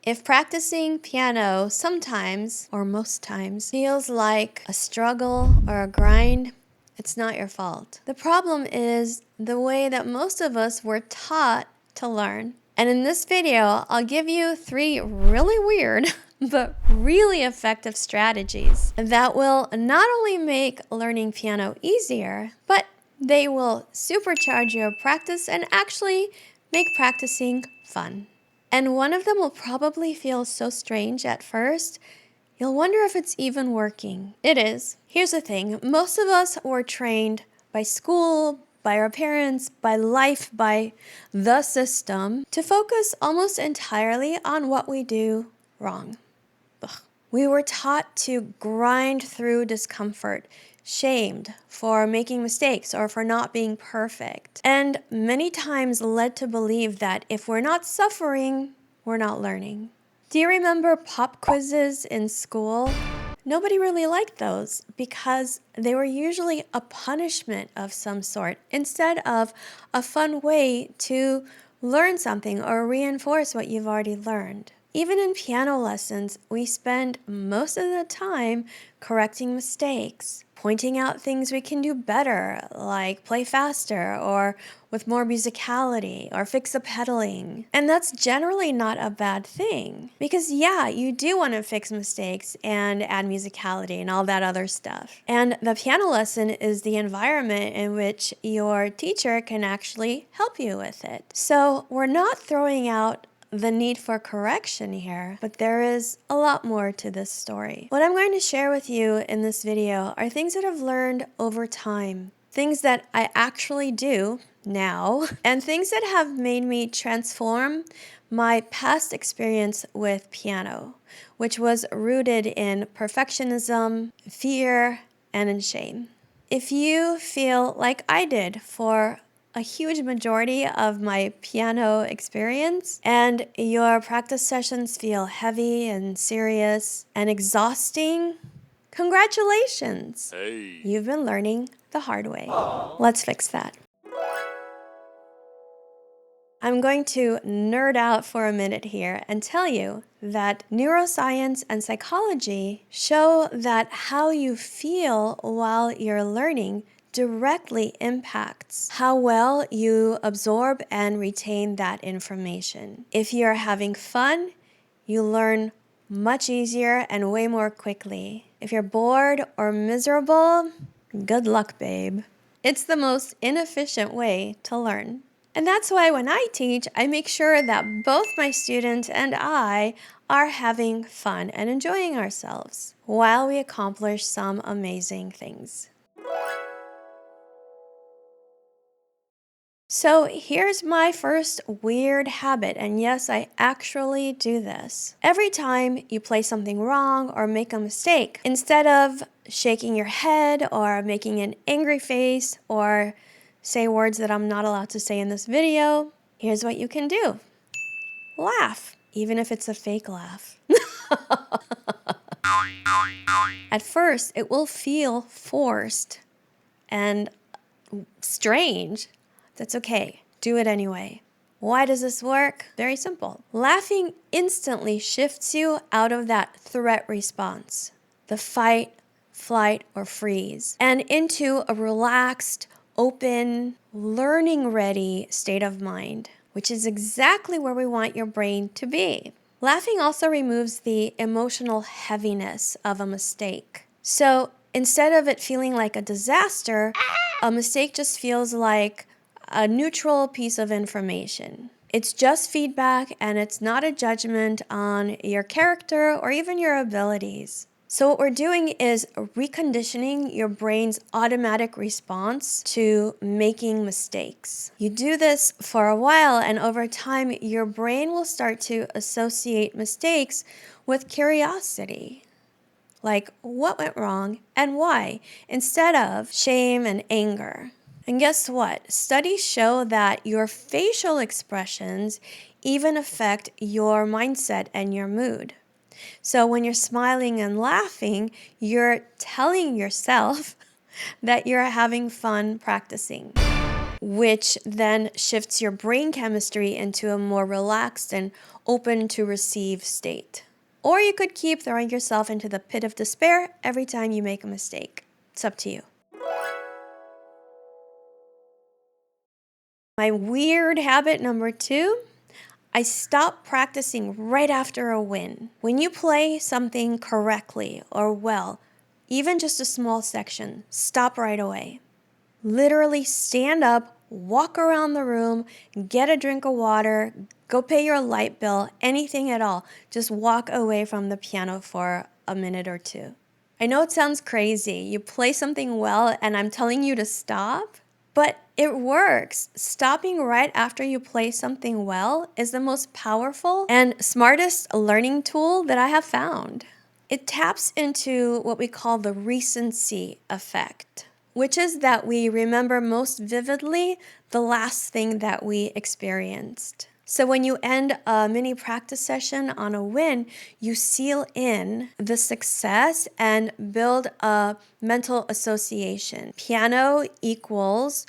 If practicing piano sometimes, or most times, feels like a struggle or a grind, it's not your fault. The problem is the way that most of us were taught to learn. And in this video, I'll give you 3 really weird but really effective strategies that will not only make learning piano easier, but they will supercharge your practice and actually make practicing fun. And one of them will probably feel so strange at first, you'll wonder if it's even working. It is. Here's the thing. Most of us were trained by school, by our parents, by life, by the system to focus almost entirely on what we do wrong. Ugh. We were taught to grind through discomfort, shamed for making mistakes or for not being perfect, and many times led to believe that if we're not suffering, we're not learning. Do you remember pop quizzes in school? Nobody really liked those because they were usually a punishment of some sort instead of a fun way to learn something or reinforce what you've already learned. Even in piano lessons, we spend most of the time correcting mistakes, pointing out things we can do better, like play faster or with more musicality or fix the pedaling. And that's generally not a bad thing because yeah, you do want to fix mistakes and add musicality and all that other stuff. And the piano lesson is the environment in which your teacher can actually help you with it. So we're not throwing out the need for correction here, but there is a lot more to this story. What I'm going to share with you in this video are things that I've learned over time, things that I actually do now, and things that have made me transform my past experience with piano, which was rooted in perfectionism, fear, and in shame. If you feel like I did for a huge majority of my piano experience, and your practice sessions feel heavy and serious and exhausting, congratulations! Hey. You've been learning the hard way. Aww. Let's fix that. I'm going to nerd out for a minute here and tell you that neuroscience and psychology show that how you feel while you're learning directly impacts how well you absorb and retain that information. If you're having fun, you learn much easier and way more quickly. If you're bored or miserable, good luck, babe. It's the most inefficient way to learn. And that's why when I teach, I make sure that both my students and I are having fun and enjoying ourselves while we accomplish some amazing things. So here's my first weird habit, and yes, I actually do this. Every time you play something wrong or make a mistake, instead of shaking your head or making an angry face or say words that I'm not allowed to say in this video, here's what you can do. Laugh, even if it's a fake laugh. At first, it will feel forced and strange. That's okay. Do it anyway. Why does this work? Very simple. Laughing instantly shifts you out of that threat response, the fight, flight, or freeze, and into a relaxed, open, learning-ready state of mind, which is exactly where we want your brain to be. Laughing also removes the emotional heaviness of a mistake. So instead of it feeling like a disaster, a mistake just feels like a neutral piece of information. It's just feedback and it's not a judgment on your character or even your abilities. So what we're doing is reconditioning your brain's automatic response to making mistakes. You do this for a while and over time your brain will start to associate mistakes with curiosity. Like what went wrong and why, instead of shame and anger. And guess what? Studies show that your facial expressions even affect your mindset and your mood. So when you're smiling and laughing, you're telling yourself that you're having fun practicing, which then shifts your brain chemistry into a more relaxed and open to receive state. Or you could keep throwing yourself into the pit of despair every time you make a mistake. It's up to you. My weird habit number 2, I stop practicing right after a win. When you play something correctly or well, even just a small section, stop right away. Literally stand up, walk around the room, get a drink of water, go pay your light bill, anything at all. Just walk away from the piano for a minute or 2. I know it sounds crazy. You play something well and I'm telling you to stop, but it works. Stopping right after you play something well is the most powerful and smartest learning tool that I have found. It taps into what we call the recency effect, which is that we remember most vividly the last thing that we experienced. So when you end a mini practice session on a win, you seal in the success and build a mental association. Piano equals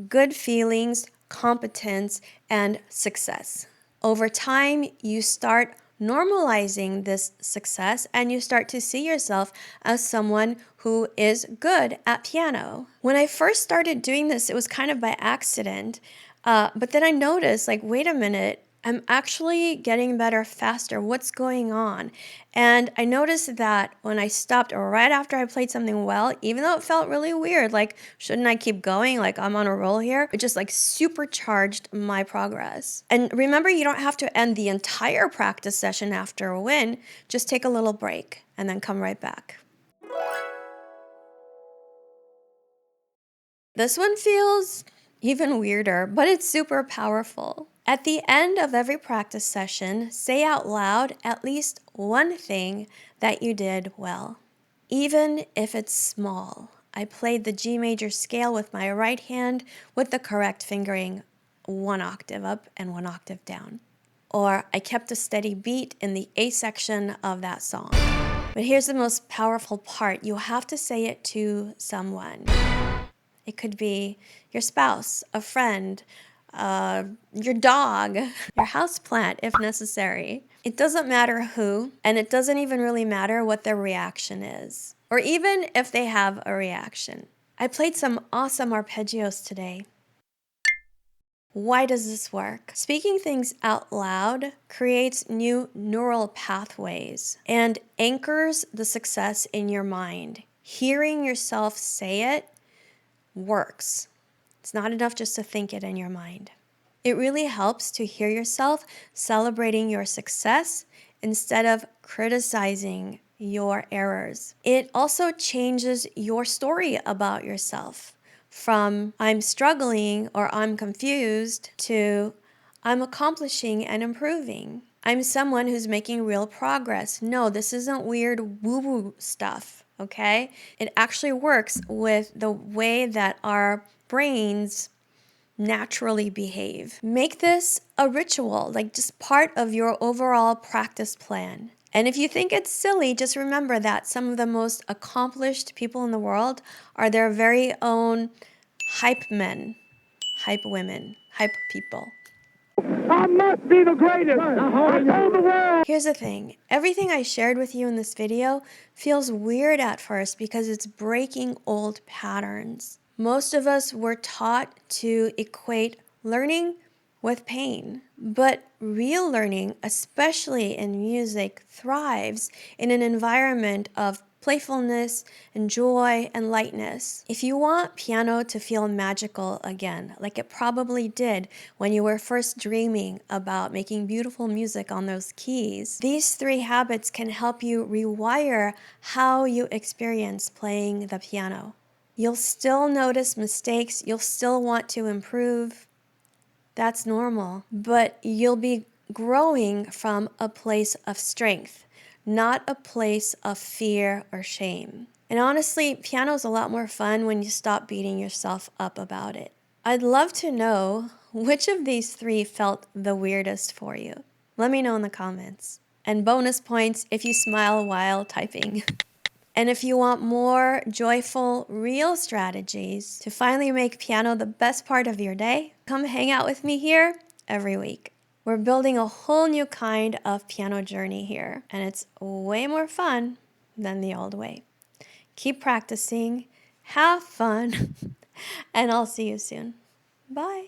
good feelings, competence, and success. Over time, you start normalizing this success and you start to see yourself as someone who is good at piano. When I first started doing this, it was kind of by accident, but then I noticed, like, wait a minute, I'm actually getting better faster. What's going on? And I noticed that when I stopped right after I played something well, even though it felt really weird, like, shouldn't I keep going? Like, I'm on a roll here. It just like supercharged my progress. And remember, you don't have to end the entire practice session after a win. Just take a little break and then come right back. This one feels even weirder, but it's super powerful. At the end of every practice session, say out loud at least one thing that you did well, even if it's small. I played the G major scale with my right hand with the correct fingering 1 octave up and 1 octave down. Or I kept a steady beat in the A section of that song. But here's the most powerful part. You have to say it to someone. It could be your spouse, a friend, your dog, your houseplant if necessary. It doesn't matter who, and it doesn't even really matter what their reaction is, or even if they have a reaction. I played some awesome arpeggios today. Why does this work? Speaking things out loud creates new neural pathways and anchors the success in your mind. Hearing yourself say it works. It's not enough just to think it in your mind. It really helps to hear yourself celebrating your success instead of criticizing your errors. It also changes your story about yourself from I'm struggling or I'm confused to I'm accomplishing and improving. I'm someone who's making real progress. No, this isn't weird woo-woo stuff, okay? It actually works with the way that our brains naturally behave. Make this a ritual, like just part of your overall practice plan. And if you think it's silly, just remember that some of the most accomplished people in the world are their very own hype men, hype women, hype people. I must be the greatest. I told the world. Here's the thing. Everything I shared with you in this video feels weird at first because it's breaking old patterns. Most of us were taught to equate learning with pain, but real learning, especially in music, thrives in an environment of playfulness and joy and lightness. If you want piano to feel magical again, like it probably did when you were first dreaming about making beautiful music on those keys, these 3 habits can help you rewire how you experience playing the piano. You'll still notice mistakes, you'll still want to improve. That's normal, but you'll be growing from a place of strength, not a place of fear or shame. And honestly, piano's a lot more fun when you stop beating yourself up about it. I'd love to know which of these 3 felt the weirdest for you. Let me know in the comments. And bonus points if you smile while typing. And if you want more joyful, real strategies to finally make piano the best part of your day, come hang out with me here every week. We're building a whole new kind of piano journey here, and it's way more fun than the old way. Keep practicing, have fun, and I'll see you soon. Bye.